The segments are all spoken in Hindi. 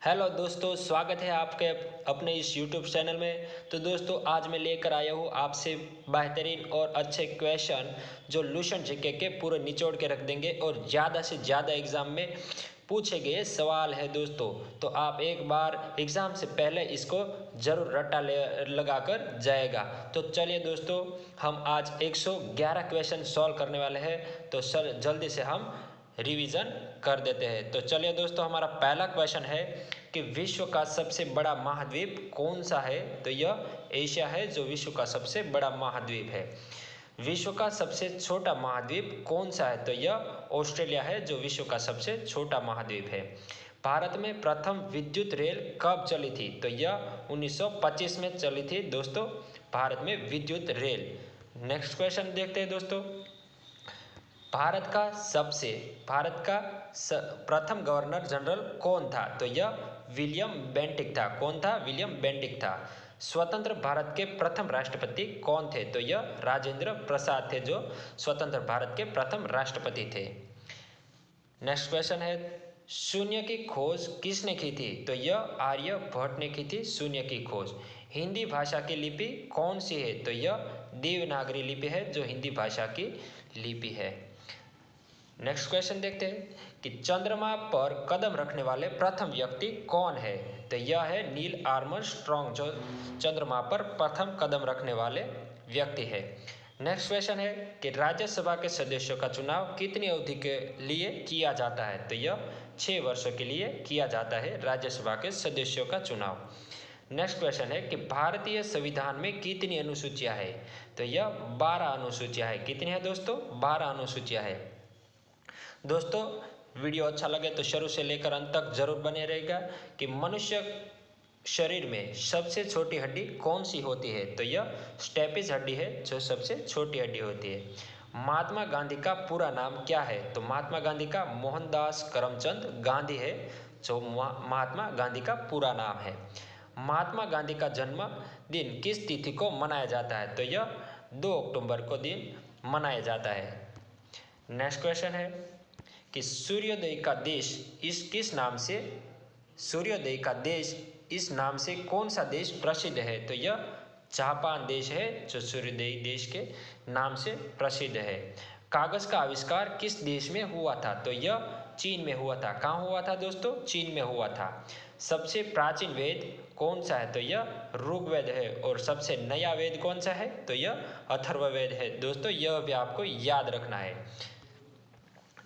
हेलो दोस्तों, स्वागत है आपके अपने इस यूट्यूब चैनल में। तो दोस्तों, आज मैं लेकर आया हूँ आपसे बेहतरीन और अच्छे क्वेश्चन जो लूसेंट जीके के पूरे निचोड़ के रख देंगे और ज़्यादा से ज़्यादा एग्ज़ाम में पूछे गए सवाल है दोस्तों। तो आप एक बार एग्ज़ाम से पहले इसको ज़रूर रट्टा लगा कर जाएगा। तो चलिए दोस्तों, हम आज 111 क्वेश्चन सॉल्व करने वाले हैं। तो सर जल्दी से हम रिवीजन कर देते हैं। तो चलिए दोस्तों, हमारा पहला क्वेश्चन है कि विश्व का सबसे बड़ा महाद्वीप कौन सा है। तो यह एशिया है जो विश्व का सबसे बड़ा महाद्वीप है। विश्व का सबसे छोटा महाद्वीप कौन सा है। तो यह ऑस्ट्रेलिया है जो विश्व का सबसे छोटा महाद्वीप है। भारत में प्रथम विद्युत रेल कब चली थी। तो यह 1925 में चली थी दोस्तों, भारत में विद्युत रेल। नेक्स्ट क्वेश्चन देखते हैं दोस्तों। भारत का प्रथम गवर्नर जनरल कौन था। तो यह विलियम बेंटिक था। कौन था? विलियम बेंटिक था। स्वतंत्र भारत के प्रथम राष्ट्रपति कौन थे। तो यह राजेंद्र प्रसाद थे जो स्वतंत्र भारत के प्रथम राष्ट्रपति थे। नेक्स्ट क्वेश्चन है, शून्य की खोज किसने की थी। तो यह आर्यभट्ट ने की थी शून्य की खोज। हिंदी भाषा की लिपि कौन सी है। तो यह देवनागरी लिपि है जो हिंदी भाषा की लिपि है। नेक्स्ट क्वेश्चन देखते हैं कि चंद्रमा पर कदम रखने वाले प्रथम व्यक्ति कौन है। तो यह है नील आर्मस्ट्रॉन्ग जो चंद्रमा पर प्रथम कदम रखने वाले व्यक्ति है। नेक्स्ट क्वेश्चन है कि राज्यसभा के सदस्यों का चुनाव कितनी अवधि के लिए किया जाता है। तो यह 6 वर्षों के लिए किया जाता है राज्यसभा के सदस्यों का चुनाव। नेक्स्ट क्वेश्चन है कि भारतीय संविधान में कितनी अनुसूचियां है। तो यह 12 अनुसूचियां है। कितनी है दोस्तों? 12 अनुसूचियां है। दोस्तों, वीडियो अच्छा लगे तो शुरू से लेकर अंत तक जरूर बने रहेगा कि मनुष्य शरीर में सबसे छोटी हड्डी कौन सी होती है। तो यह स्टेपिस हड्डी है जो सबसे छोटी हड्डी होती है। महात्मा गांधी का पूरा नाम क्या है। तो महात्मा गांधी का मोहनदास करमचंद गांधी है जो महात्मा गांधी का पूरा नाम है। महात्मा गांधी का जन्म दिन किस तिथि को मनाया जाता है। तो यह 2 अक्टूबर को दिन मनाया जाता है। नेक्स्ट क्वेश्चन है कि सूर्योदय का देश इस नाम से कौन सा देश प्रसिद्ध है। तो यह जापान देश है जो सूर्योदय देश के नाम से प्रसिद्ध है। कागज का आविष्कार किस देश में हुआ था। तो यह चीन में हुआ था। कहाँ हुआ था दोस्तों? चीन में हुआ था। सबसे प्राचीन वेद कौन सा है। तो यह ऋग्वेद है। और सबसे नया वेद कौन सा है। तो यह अथर्ववेद है। दोस्तों, यह भी आपको याद रखना है।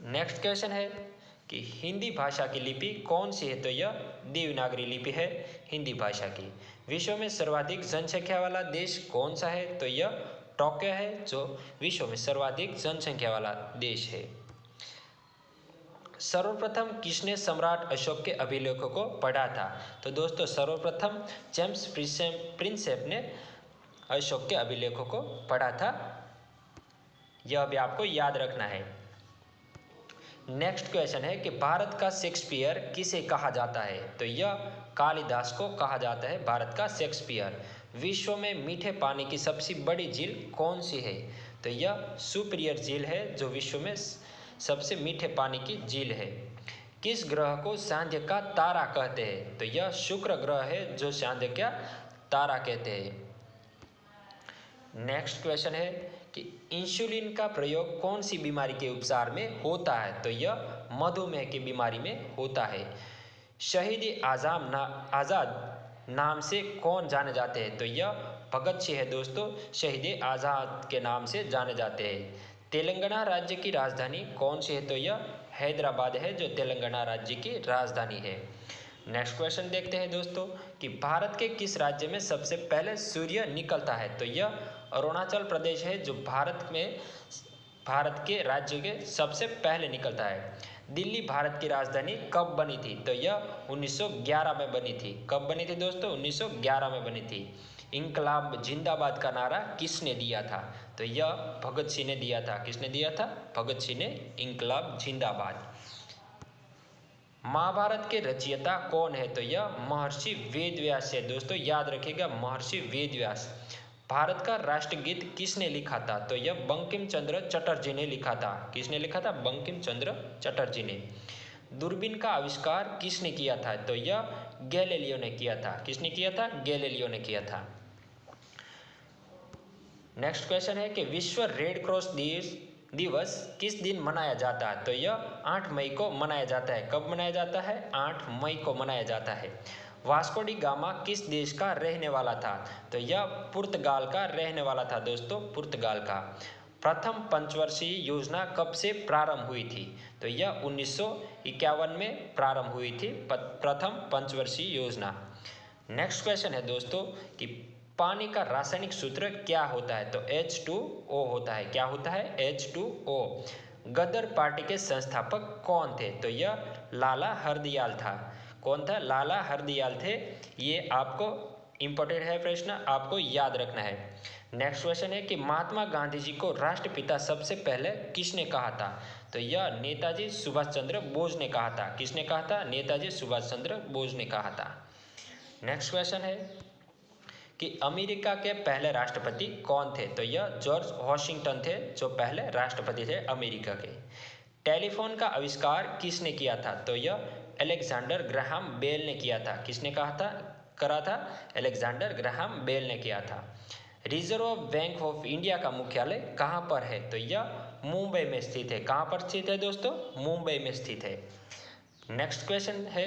नेक्स्ट क्वेश्चन है कि हिंदी भाषा की लिपि कौन सी है। तो यह देवनागरी लिपि है हिंदी भाषा की। विश्व में सर्वाधिक जनसंख्या वाला देश कौन सा है। तो यह टोक्यो है जो विश्व में सर्वाधिक जनसंख्या वाला देश है। सर्वप्रथम किसने सम्राट अशोक के अभिलेखों को पढ़ा था। तो दोस्तों, सर्वप्रथम जेम्स प्रिंसेप ने अशोक के अभिलेखों को पढ़ा था। यह भी आपको याद रखना है। नेक्स्ट क्वेश्चन है कि भारत का शेक्सपियर किसे कहा जाता है। तो यह कालिदास को कहा जाता है भारत का शेक्सपियर। विश्व में मीठे पानी की सबसे बड़ी झील कौन सी है। तो यह सुपीरियर झील है जो विश्व में सबसे मीठे पानी की झील है। किस ग्रह को सांध्य का तारा कहते हैं। तो यह शुक्र ग्रह है जो सांध्य का तारा कहते हैं। नेक्स्ट क्वेश्चन है कि इंसुलिन का प्रयोग कौन सी बीमारी के उपचार में होता है। तो यह मधुमेह की बीमारी में होता है। शहीद आज़ाद नाम से कौन जाने जाते हैं। तो यह भगत सिंह है दोस्तों, शहीद आज़ाद के नाम से जाने जाते हैं। तेलंगाना राज्य की राजधानी कौन सी है। तो यह हैदराबाद है जो तेलंगाना राज्य की राजधानी है। नेक्स्ट क्वेश्चन देखते हैं दोस्तों कि भारत के किस राज्य में सबसे पहले सूर्य निकलता है। तो यह अरुणाचल प्रदेश है जो भारत के राज्य के सबसे पहले निकलता है। दिल्ली भारत की राजधानी कब बनी थी। तो यह 1911 में बनी थी। कब बनी थी दोस्तों? 1911 में बनी थी। इंकलाब जिंदाबाद का नारा किसने दिया था। तो यह भगत सिंह ने दिया था। किसने दिया था? भगत सिंह ने इंकलाब जिंदाबाद। महाभारत के रचयिता कौन है। तो यह महर्षि वेदव्यास है। दोस्तों, याद रखिएगा, महर्षि वेदव्यास। भारत का राष्ट्रगीत किसने लिखा था। तो यह बंकिम चंद्र चटर्जी ने लिखा था। किसने लिखा था? बंकिम चंद्र चटर्जी ने। दूरबीन का आविष्कार किसने किया था? तो यह गैलीलियो ने किया था। किसने किया था? गैलीलियो ने किया था। नेक्स्ट क्वेश्चन है कि विश्व रेड क्रॉस दिवस किस दिन मनाया जाता है? तो यह 8 मई को मनाया जाता है। कब मनाया जाता है? 8 मई को मनाया जाता है। वास्को डी गामा किस देश का रहने वाला था? तो यह पुर्तगाल का रहने वाला था दोस्तों, पुर्तगाल का। प्रथम पंचवर्षीय योजना कब से प्रारंभ हुई थी? तो यह 1951 में प्रारंभ हुई थी प्रथम पंचवर्षीय योजना। नेक्स्ट क्वेश्चन है दोस्तों कि पानी का रासायनिक सूत्र क्या होता है? तो H2O होता है। क्या होता है? H2O। गदर पार्टी के संस्थापक कौन थे? तो यह लाला हरदयाल था। कौन था? लाला हरदयाल थे। ये आपको इम्पोर्टेंट है प्रश्न, आपको याद रखना है। नेक्स्ट क्वेश्चन है कि महात्मा गांधी जी को राष्ट्रपिता सबसे पहले किसने कहा था? तो यह नेताजी सुभाष चंद्र बोस ने कहा था। किसने कहा था? नेताजी सुभाष चंद्र बोस ने कहा था। नेक्स्ट क्वेश्चन है कि अमेरिका के पहले राष्ट्रपति कौन थे? तो यह जॉर्ज वॉशिंगटन थे जो पहले राष्ट्रपति थे अमेरिका के। टेलीफोन का आविष्कार किसने किया था? तो यह अलेक्जेंडर ग्राहम बेल ने किया था। किसने करा था? अलेक्जेंडर ग्राहम बेल ने किया था। रिजर्व बैंक ऑफ इंडिया का मुख्यालय कहाँ पर है? तो यह मुंबई में स्थित है। कहाँ पर स्थित है दोस्तों? मुंबई में स्थित है। नेक्स्ट क्वेश्चन है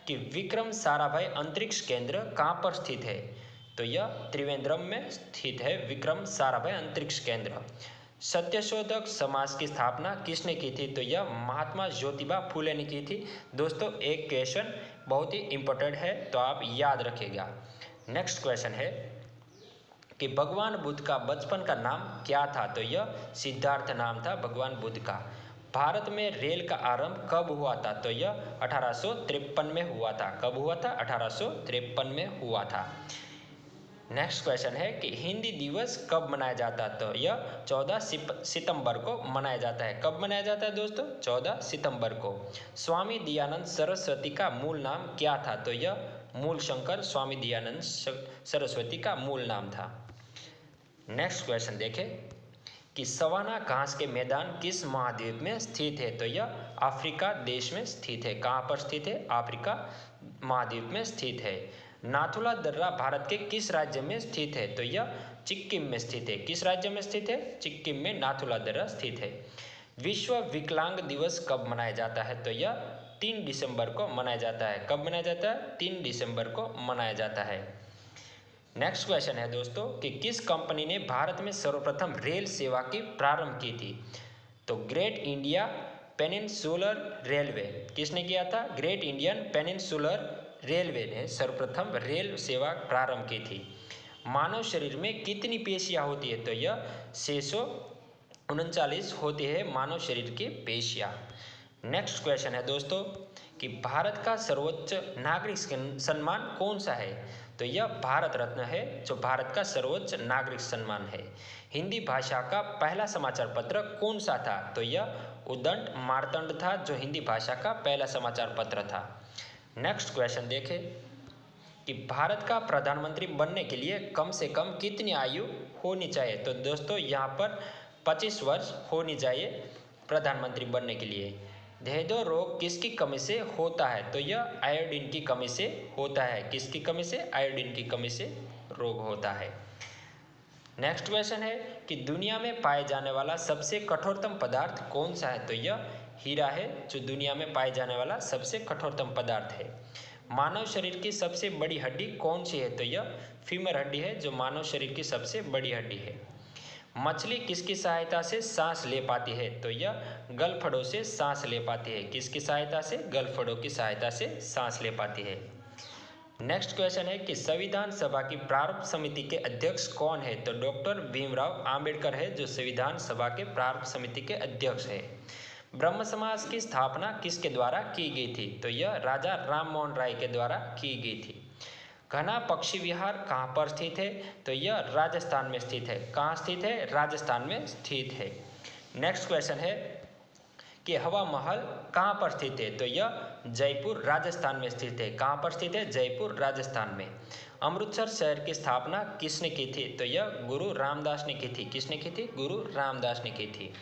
कि विक्रम साराभाई अंतरिक्ष केंद्र कहाँ पर स्थित है? तो यह त्रिवेंद्रम में स्थित है विक्रम साराभाई अंतरिक्ष केंद्र। सत्यशोधक समाज की स्थापना किसने की थी? तो यह महात्मा ज्योतिबा फूले ने की थी। दोस्तों एक क्वेश्चन बहुत ही इंपॉर्टेंट है तो आप याद रखिएगा। नेक्स्ट क्वेश्चन है कि भगवान बुद्ध का बचपन का नाम क्या था? तो यह सिद्धार्थ नाम था भगवान बुद्ध का। भारत में रेल का आरंभ कब हुआ था? तो यह 1853 में हुआ था। कब हुआ था? 1853 में हुआ था। नेक्स्ट क्वेश्चन है कि हिंदी दिवस कब मनाया जाता है? तो यह 14 सितंबर को मनाया जाता है। कब मनाया जाता है दोस्तों? 14 सितंबर को। स्वामी दयानंद सरस्वती का मूल नाम क्या था? तो यह मूल शंकर स्वामी दयानंद सरस्वती का मूल नाम था। नेक्स्ट क्वेश्चन देखें कि सवाना घास के मैदान किस महाद्वीप में स्थित है? तो यह अफ्रीका देश में स्थित है। कहाँ पर स्थित है? अफ्रीका महाद्वीप में स्थित है। नाथुला दर्रा भारत के किस राज्य में स्थित है? तो यह सिक्किम में स्थित है। किस राज्य में स्थित है? सिक्किम में नाथुला दर्रा स्थित है। विश्व विकलांग दिवस कब मनाया जाता है? तो यह 3 दिसंबर को मनाया जाता है। कब मनाया जाता है? 3 दिसंबर को मनाया जाता है। नेक्स्ट क्वेश्चन है दोस्तों कि किस कंपनी ने भारत में सर्वप्रथम रेल सेवा की प्रारंभ की थी? तो ग्रेट इंडिया पेनिनसुलर रेलवे। किसने किया था? ग्रेट इंडियन पेनिनसुलर रेलवे ने सर्वप्रथम रेल सेवा प्रारंभ की थी। मानव शरीर में कितनी पेशियां होती है? तो यह 639 होती है मानव शरीर की पेशियां। नेक्स्ट क्वेश्चन है दोस्तों कि भारत का सर्वोच्च नागरिक सम्मान कौन सा है? तो यह भारत रत्न है जो भारत का सर्वोच्च नागरिक सम्मान है। हिंदी भाषा का पहला समाचार पत्र कौन सा था? तो यह उदंड मार्तंड था जो हिंदी भाषा का पहला समाचार पत्र था। नेक्स्ट क्वेश्चन देखें कि भारत का प्रधानमंत्री बनने के लिए कम से कम कितनी आयु होनी चाहिए? तो दोस्तों यहाँ पर 25 वर्ष होनी चाहिए प्रधानमंत्री बनने के लिए। देहदो रोग किसकी कमी से होता है? तो यह आयोडीन की कमी से होता है। किसकी कमी से? आयोडीन की कमी से रोग होता है। नेक्स्ट क्वेश्चन है कि दुनिया में पाए जाने वाला सबसे कठोरतम पदार्थ कौन सा है? तो यह हीरा है जो दुनिया में पाए जाने वाला सबसे कठोरतम पदार्थ है। मानव शरीर की सबसे बड़ी हड्डी कौन सी है? तो यह फीमर हड्डी है जो मानव शरीर की सबसे बड़ी हड्डी है। मछली किसकी सहायता से सांस ले पाती है? तो यह गलफड़ों से सांस ले पाती है। किसकी सहायता से? गलफड़ों की सहायता से सांस ले पाती है। नेक्स्ट क्वेश्चन है कि संविधान सभा की प्रारंभ समिति के अध्यक्ष कौन है? तो डॉक्टर भीमराव अंबेडकर है जो संविधान सभा के प्रारंभ समिति के अध्यक्ष है। ब्रह्म समाज की स्थापना किसके द्वारा की गई थी? तो यह राजा राम मोहन राय के द्वारा की गई थी। घना पक्षी विहार कहाँ पर स्थित है? तो यह राजस्थान में स्थित है। कहाँ स्थित है? राजस्थान में स्थित है। नेक्स्ट क्वेश्चन है कि हवा महल कहाँ पर स्थित है? तो यह जयपुर राजस्थान में स्थित है। कहाँ पर स्थित है? जयपुर राजस्थान में। अमृतसर शहर की स्थापना किसने की थी? तो यह गुरु रामदास ने की थी। किसने की थी? गुरु रामदास ने की थी।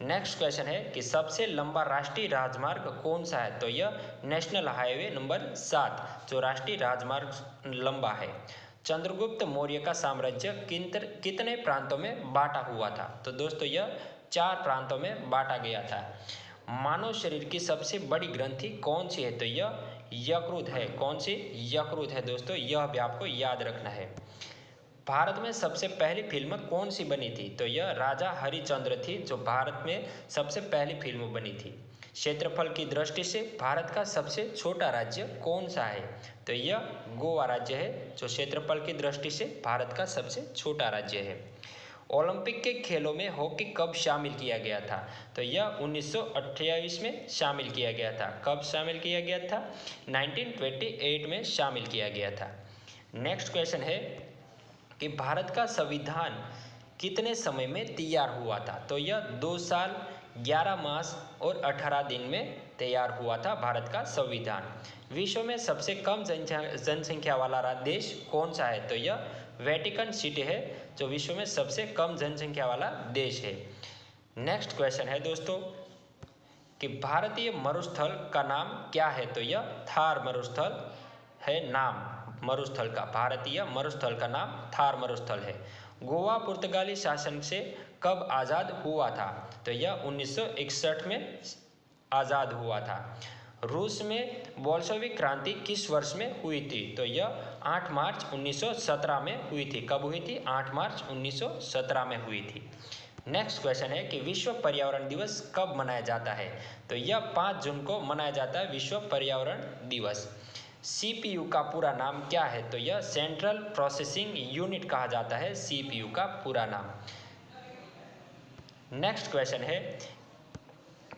नेक्स्ट क्वेश्चन है कि सबसे लंबा राष्ट्रीय राजमार्ग कौन सा है? तो यह नेशनल हाईवे नंबर 7 जो राष्ट्रीय राजमार्ग लंबा है। चंद्रगुप्त मौर्य का साम्राज्य कितने प्रांतों में बांटा हुआ था? तो दोस्तों यह 4 प्रांतों में बांटा गया था। मानव शरीर की सबसे बड़ी ग्रंथि कौन सी है? तो यह यकृत है। कौन सी? यकृत है दोस्तों, यह भी आपको याद रखना है। भारत में सबसे पहली फिल्म कौन सी बनी थी? तो यह राजा हरिश्चंद्र थी जो भारत में सबसे पहली फिल्म बनी थी। क्षेत्रफल की दृष्टि से भारत का सबसे छोटा राज्य कौन सा है? तो यह गोवा राज्य है जो क्षेत्रफल की दृष्टि से भारत का सबसे छोटा राज्य है। ओलंपिक के खेलों में हॉकी कब शामिल किया गया था? तो यह 1928 में शामिल किया गया था। कब शामिल किया गया था? 1928 में शामिल किया गया था। नेक्स्ट क्वेश्चन है कि भारत का संविधान कितने समय में तैयार हुआ था? तो यह 2 साल 11 मास और 18 दिन में तैयार हुआ था भारत का संविधान। विश्व में सबसे कम जनसंख्या वाला देश कौन सा है? तो यह वेटिकन सिटी है जो विश्व में सबसे कम जनसंख्या वाला देश है। नेक्स्ट क्वेश्चन है दोस्तों कि भारतीय मरुस्थल का नाम क्या है? तो यह थार मरुस्थल है नाम मरुस्थल का। भारतीय मरुस्थल का नाम थार मरुस्थल है। गोवा पुर्तगाली शासन से कब आज़ाद हुआ था? तो यह 1961 में आज़ाद हुआ था। रूस में बोल्शेविक क्रांति किस वर्ष में हुई थी? तो यह 8 मार्च 1917 में हुई थी। कब हुई थी? 8 मार्च 1917 में हुई थी। नेक्स्ट क्वेश्चन है कि विश्व पर्यावरण दिवस कब मनाया जाता है? तो यह 5 जून को मनाया जाता है विश्व पर्यावरण दिवस। CPU का पूरा नाम क्या है? तो यह सेंट्रल प्रोसेसिंग यूनिट कहा जाता है CPU का पूरा नाम। नेक्स्ट क्वेश्चन है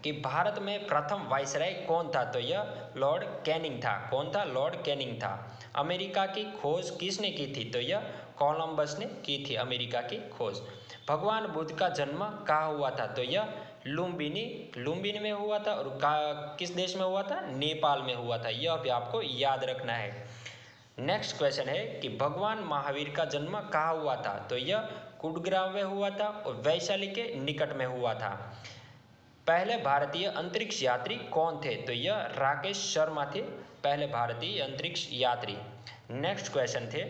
कि भारत में प्रथम वायसराय कौन था? तो यह लॉर्ड कैनिंग था। कौन था? लॉर्ड कैनिंग था। अमेरिका की खोज किसने की थी? तो यह कोलंबस ने की थी अमेरिका की खोज। भगवान बुद्ध का जन्म कहाँ हुआ था? तो यह लुम्बिनी में हुआ था। और किस देश में हुआ था? नेपाल में हुआ था। यह भी आपको याद रखना है। नेक्स्ट क्वेश्चन है कि भगवान महावीर का जन्म कहाँ हुआ था? तो यह कुड़ग्राम में हुआ था और वैशाली के निकट में हुआ था। पहले भारतीय अंतरिक्ष यात्री कौन थे? तो यह राकेश शर्मा थे पहले भारतीय अंतरिक्ष यात्री। नेक्स्ट क्वेश्चन थे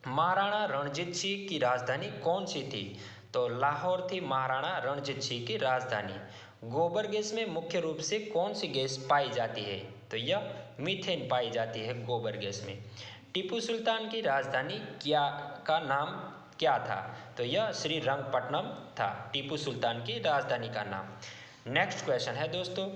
महाराणा रणजीत सिंह की राजधानी कौन सी थी? तो लाहौर थी महाराणा रणजीत सिंह की राजधानी। गोबर गैस में मुख्य रूप से कौन सी गैस पाई जाती है? तो यह मीथेन पाई जाती है गोबर गैस में। टीपू सुल्तान की राजधानी का नाम क्या था? तो यह श्रीरंगपट्टनम था टीपू सुल्तान की राजधानी का नाम। नेक्स्ट क्वेश्चन है दोस्तों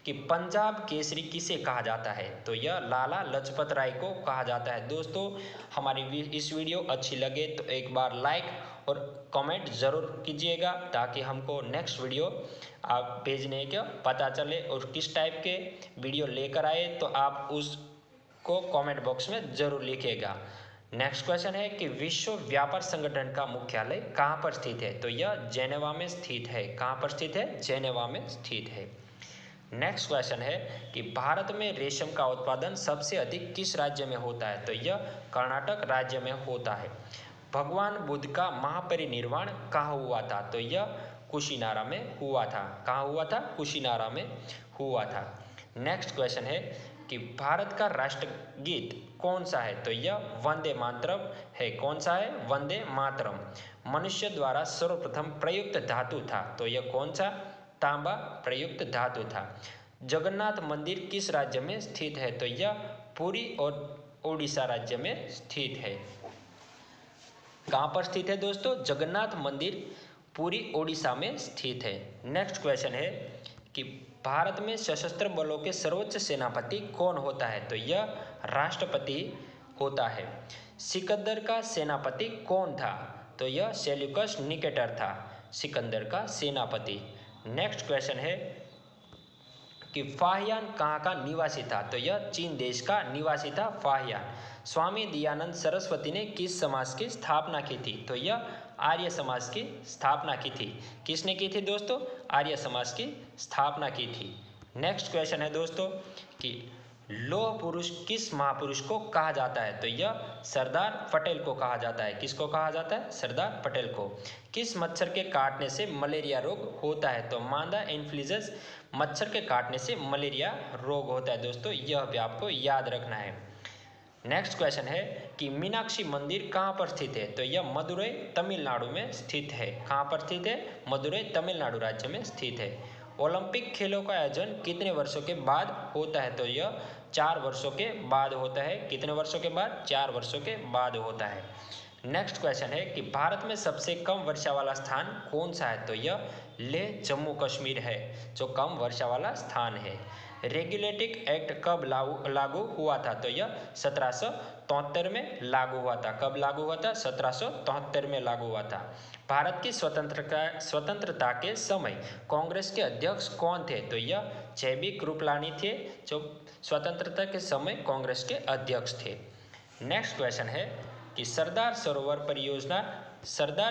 कि पंजाब केसरी किसे कहा जाता है? तो यह लाला लाजपत राय को कहा जाता है। दोस्तों हमारी इस वीडियो अच्छी लगे तो एक बार लाइक और कमेंट ज़रूर कीजिएगा ताकि हमको नेक्स्ट वीडियो आप भेजने का पता चले और किस टाइप के वीडियो लेकर आए तो आप उसको कमेंट बॉक्स में ज़रूर लिखिएगा। नेक्स्ट क्वेश्चन है कि विश्व व्यापार संगठन का मुख्यालय कहाँ पर स्थित है? तो यह जेनेवा में स्थित है। कहाँ पर स्थित है? जेनेवा में स्थित है। नेक्स्ट क्वेश्चन है कि भारत में रेशम का उत्पादन सबसे अधिक किस राज्य में होता है? तो यह कर्नाटक राज्य में होता है। भगवान बुद्ध का महापरिनिर्वाण कहाँ हुआ था? तो यह कुशीनारा में हुआ था। कहाँ हुआ था? कुशीनारा में हुआ था। नेक्स्ट क्वेश्चन है कि भारत का राष्ट्रगीत कौन सा है? तो यह वंदे मातरम है। कौन सा है? वंदे मातरम। मनुष्य द्वारा सर्वप्रथम प्रयुक्त धातु था। तो यह कौन सा? तांबा प्रयुक्त धातु था। जगन्नाथ मंदिर किस राज्य में स्थित है? तो यह पुरी और ओडिशा राज्य में स्थित है। कहाँ पर स्थित है दोस्तों? जगन्नाथ मंदिर पुरी ओडिशा में स्थित है। नेक्स्ट क्वेश्चन है कि भारत में सशस्त्र बलों के सर्वोच्च सेनापति कौन होता है? तो यह राष्ट्रपति होता है। सिकंदर का सेनापति कौन था? तो यह सेल्यूकस निकेटर था सिकंदर का सेनापति। नेक्स्ट क्वेश्चन है कि फाहियान कहाँ का निवासी था? तो यह चीन देश का निवासी था फाहियान। स्वामी दयानंद सरस्वती ने किस समाज की स्थापना की थी? तो यह आर्य समाज की स्थापना की थी। किसने की थी दोस्तों? आर्य समाज की स्थापना की थी। नेक्स्ट क्वेश्चन है दोस्तों कि लौह पुरुष किस महापुरुष को कहा जाता है? तो यह सरदार पटेल को कहा जाता है। किसको कहा जाता है? सरदार पटेल को। किस मच्छर के काटने से मलेरिया रोग होता है? तो मादा एन्फ्लूएंजा मच्छर के काटने से मलेरिया रोग होता है दोस्तों, यह भी आपको याद रखना है। नेक्स्ट क्वेश्चन है कि मीनाक्षी मंदिर कहाँ पर स्थित है? तो यह मदुरई तमिलनाडु में स्थित है। कहाँ पर स्थित है? मदुरई तमिलनाडु राज्य में स्थित है। ओलंपिक खेलों का आयोजन कितने वर्षों के बाद होता है? तो यह 4 वर्षों के बाद होता है। कितने वर्षों के बाद? 4 वर्षों के बाद होता है। नेक्स्ट क्वेश्चन है कि भारत में सबसे कम वर्षा वाला स्थान कौन सा है? तो यह लेह जम्मू कश्मीर है जो कम वर्षा वाला स्थान है। रेगुलेटिंग एक्ट कब लागू हुआ था? तो यह 1773 में लागू हुआ था। कब लागू हुआ था? 1773 में लागू हुआ था। भारत की स्वतंत्रता के समय कांग्रेस के अध्यक्ष कौन थे? तो यह जे.बी. कृपलानी थे जो स्वतंत्रता के समय कांग्रेस के अध्यक्ष थे। नेक्स्ट क्वेश्चन है कि सरदार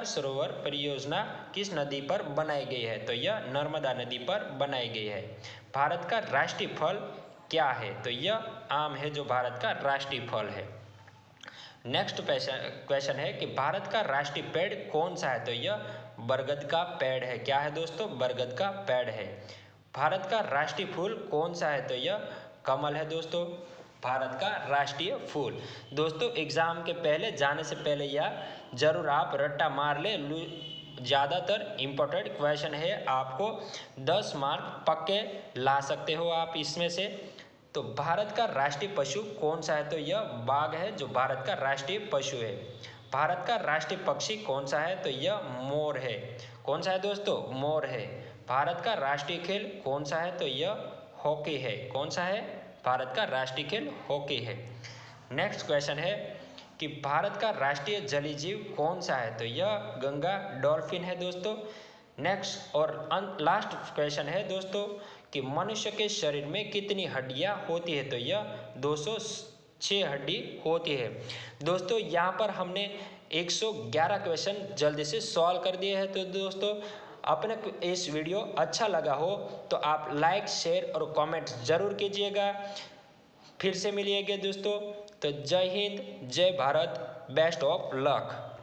सरोवर परियोजना किस नदी पर बनाई गई है? तो यह नर्मदा नदी पर बनाई गई है। भारत का राष्ट्रीय फल क्या है? तो यह आम है जो भारत का राष्ट्रीय फल है। नेक्स्ट क्वेश्चन है कि भारत का राष्ट्रीय पेड़ कौन सा है? तो यह बरगद का पेड़ है। क्या है दोस्तों? बरगद का पेड़ है। भारत का राष्ट्रीय फूल कौन सा है? तो यह कमल है दोस्तों, भारत का राष्ट्रीय फूल। दोस्तों एग्जाम के पहले जाने से पहले यह जरूर आप रट्टा मार ले। ज़्यादातर इम्पोर्टेंट क्वेश्चन है, आपको 10 मार्क पक्के ला सकते हो आप इसमें से। तो भारत का राष्ट्रीय पशु कौन सा है? तो यह बाघ है जो भारत का राष्ट्रीय पशु है। भारत का राष्ट्रीय पक्षी कौन सा है? तो यह मोर है। कौन सा है दोस्तों? मोर है। भारत का राष्ट्रीय खेल कौन सा है? तो यह हॉकी है। कौन सा है? भारत का राष्ट्रीय खेल हॉकी है। नेक्स्ट क्वेश्चन है कि भारत का राष्ट्रीय जलीय जीव कौन सा है? तो यह गंगा डॉल्फिन है दोस्तों। नेक्स्ट और लास्ट क्वेश्चन है दोस्तों कि मनुष्य के शरीर में कितनी हड्डियां होती है? तो यह 206 हड्डी होती है। दोस्तों यहाँ पर हमने 111 क्वेश्चन जल्दी से सॉल्व कर दिए हैं। तो दोस्तों अपने को इस वीडियो अच्छा लगा हो तो आप लाइक शेयर और कमेंट ज़रूर कीजिएगा। फिर से मिलिएगा दोस्तों। तो जय हिंद, जय भारत, बेस्ट ऑफ लक।